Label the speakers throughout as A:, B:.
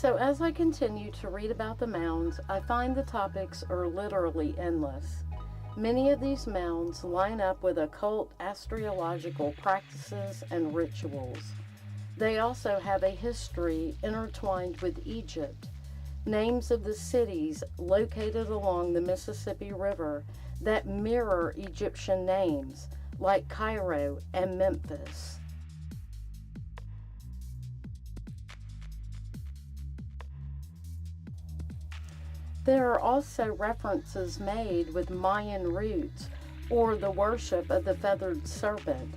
A: So as I continue to read about the mounds, I find the topics are literally endless. Many of these mounds line up with occult astrological practices and rituals. They also have a history intertwined with Egypt, names of the cities located along the Mississippi River that mirror Egyptian names, like Cairo and Memphis. There are also references made with Mayan roots or the worship of the feathered serpent.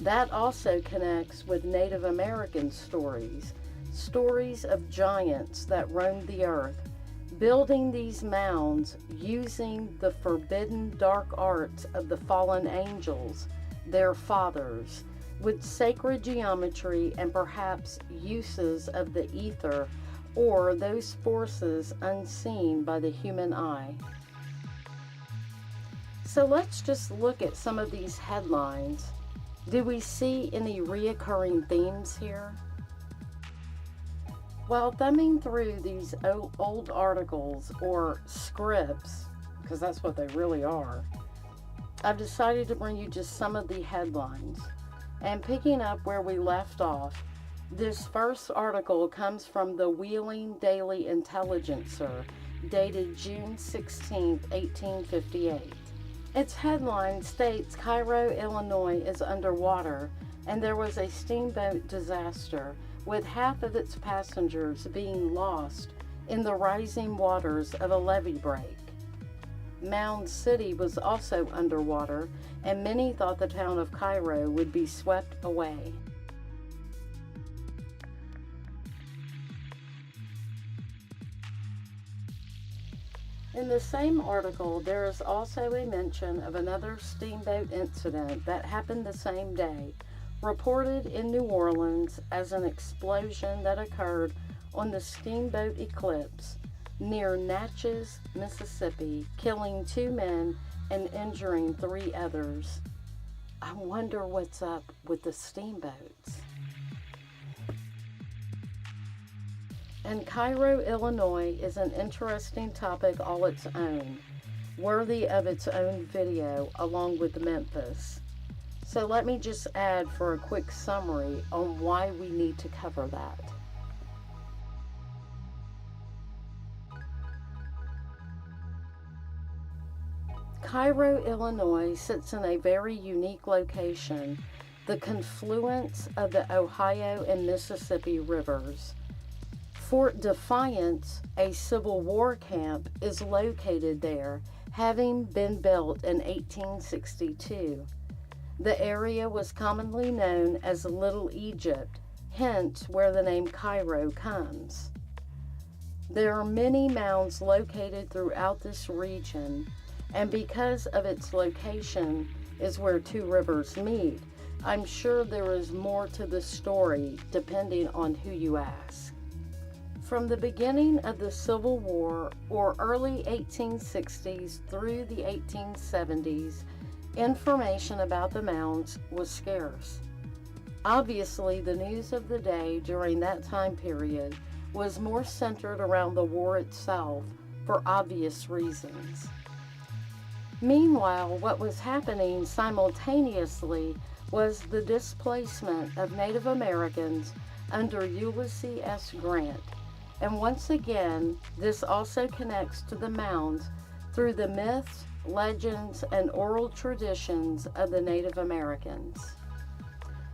A: That also connects with Native American stories, stories of giants that roamed the earth, building these mounds using the forbidden dark arts of the fallen angels, their fathers, with sacred geometry and perhaps uses of the ether or those forces unseen by the human eye. So let's just look at some of these headlines. Do we see any reoccurring themes here? While thumbing through these old articles or scripts, because that's what they really are, I've decided to bring you just some of the headlines. And picking up where we left off, this first article comes from the Wheeling Daily Intelligencer, dated June 16, 1858. Its headline states Cairo, Illinois is underwater, and there was a steamboat disaster, with half of its passengers being lost in the rising waters of a levee break. Mound City was also underwater, and many thought the town of Cairo would be swept away. In the same article, there is also a mention of another steamboat incident that happened the same day, reported in New Orleans as an explosion that occurred on the steamboat Eclipse near Natchez, Mississippi, killing 2 men and injuring 3 others. I wonder what's up with the steamboats. And Cairo, Illinois is an interesting topic all its own, worthy of its own video, along with Memphis. So let me just add for a quick summary on why we need to cover that. Cairo, Illinois sits in a very unique location, the confluence of the Ohio and Mississippi rivers. Fort Defiance, a Civil War camp, is located there, having been built in 1862. The area was commonly known as Little Egypt, hence where the name Cairo comes. There are many mounds located throughout this region, and because of its location is where 2 rivers meet, I'm sure there is more to the story depending on who you ask. From the beginning of the Civil War, or early 1860s through the 1870s, information about the mounds was scarce. Obviously, the news of the day during that time period was more centered around the war itself for obvious reasons. Meanwhile, what was happening simultaneously was the displacement of Native Americans under Ulysses S. Grant. And once again, this also connects to the mounds through the myths, legends, and oral traditions of the Native Americans.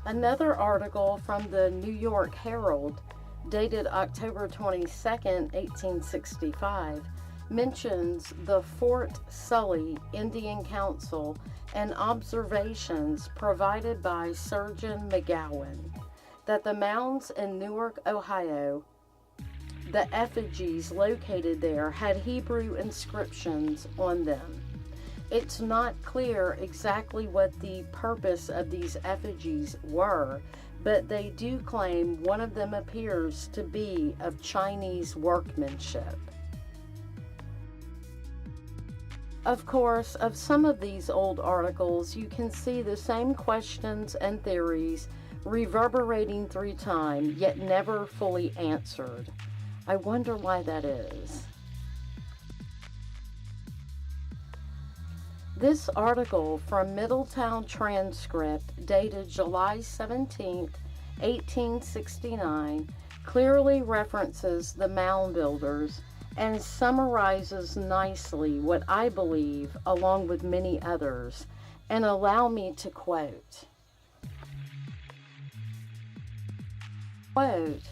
A: Another article from the New York Herald, dated October 22, 1865, mentions the Fort Sully Indian Council and observations provided by Surgeon McGowan that the mounds in Newark, Ohio, the effigies located there, had Hebrew inscriptions on them. It's not clear exactly what the purpose of these effigies were, but they do claim one of them appears to be of Chinese workmanship. Of course, of some of these old articles, you can see the same questions and theories reverberating through time, yet never fully answered. I wonder why that is. This article from Middletown Transcript, dated July 17, 1869, clearly references the mound builders and summarizes nicely what I believe, along with many others, and allow me to quote. Quote,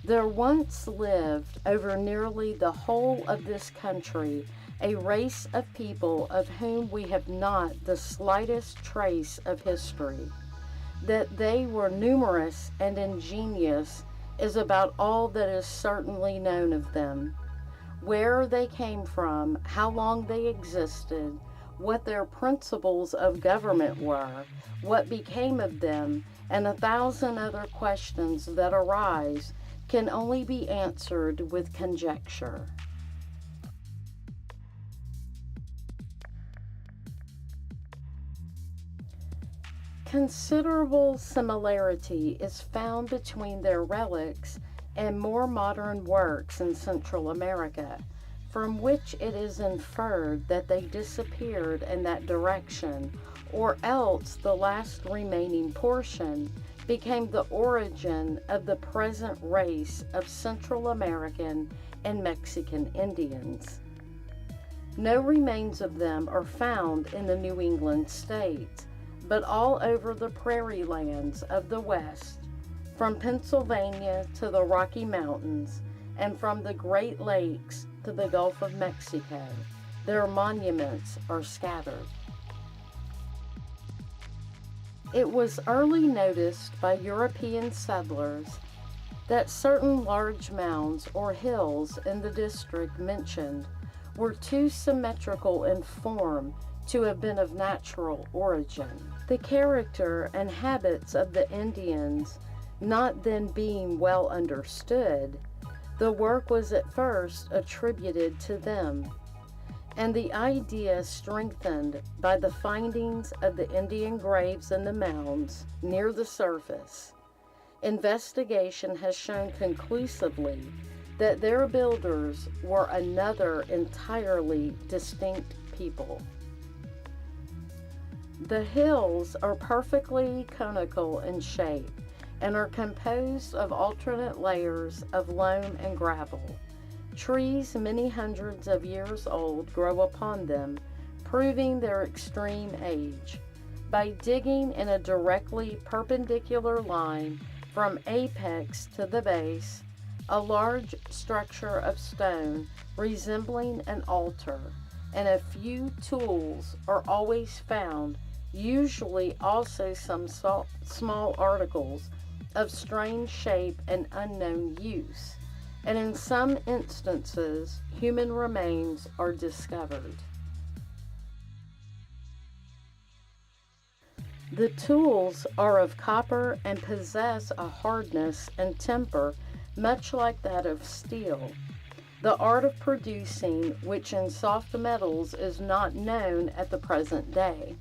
A: "There once lived over nearly the whole of this country a race of people of whom we have not the slightest trace of history. That they were numerous and ingenious is about all that is certainly known of them. Where they came from, how long they existed, what their principles of government were, what became of them, and 1,000 other questions that arise can only be answered with conjecture." Considerable similarity is found between their relics and more modern works in Central America, from which it is inferred that they disappeared in that direction, or else the last remaining portion became the origin of the present race of Central American and Mexican Indians. No remains of them are found in the New England states, but all over the prairie lands of the West, from Pennsylvania to the Rocky Mountains, and from the Great Lakes to the Gulf of Mexico, their monuments are scattered. It was early noticed by European settlers that certain large mounds or hills in the district mentioned were too symmetrical in form to have been of natural origin. The character and habits of the Indians not then being well understood, the work was at first attributed to them, and the idea strengthened by the findings of the Indian graves in the mounds near the surface. Investigation has shown conclusively that their builders were another entirely distinct people. The hills are perfectly conical in shape and are composed of alternate layers of loam and gravel. Trees many hundreds of years old grow upon them, proving their extreme age. By digging in a directly perpendicular line from apex to the base, a large structure of stone resembling an altar and a few tools are always found, usually also some small articles of strange shape and unknown use, and in some instances human remains are discovered. The tools are of copper and possess a hardness and temper much like that of steel, the art of producing which in soft metals is not known at the present day.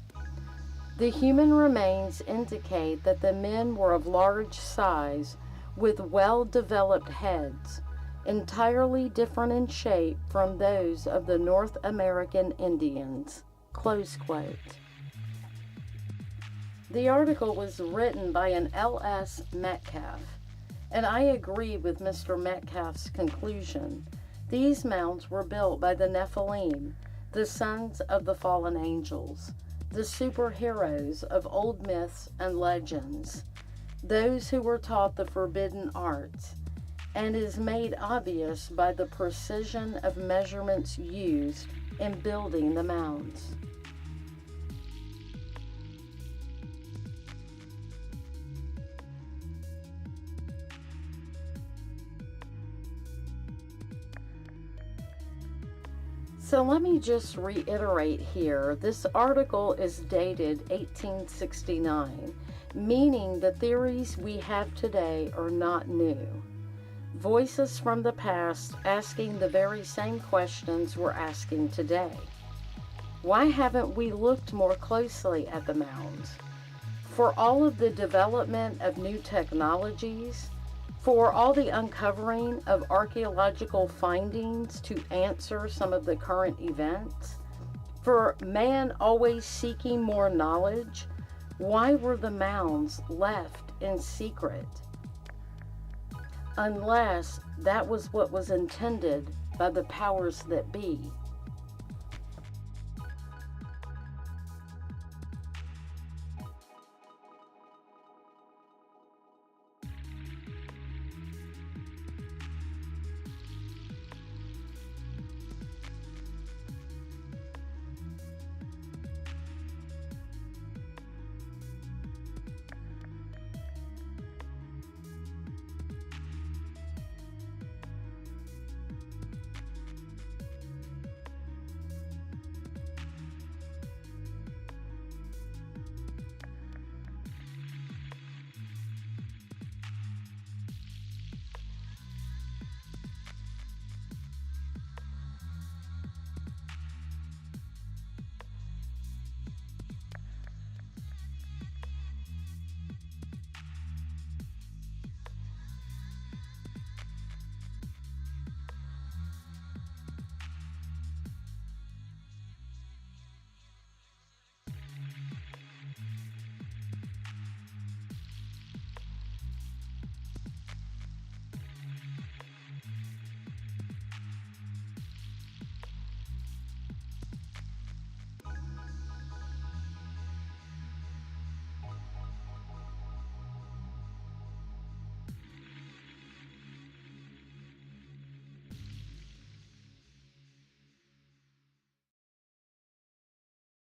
A: The human remains indicate that the men were of large size, with well-developed heads, entirely different in shape from those of the North American Indians." Close quote. The article was written by an L.S. Metcalf, and I agree with Mr. Metcalf's conclusion. These mounds were built by the Nephilim, the sons of the fallen angels, the superheroes of old myths and legends, those who were taught the forbidden arts, and is made obvious by the precision of measurements used in building the mounds. So let me just reiterate here, this article is dated 1869, meaning the theories we have today are not new. Voices from the past asking the very same questions we're asking today. Why haven't we looked more closely at the mounds? For all of the development of new technologies, For all the uncovering of archaeological findings to answer some of the current events, for man always seeking more knowledge, why were the mounds left in secret? Unless that was what was intended by the powers that be.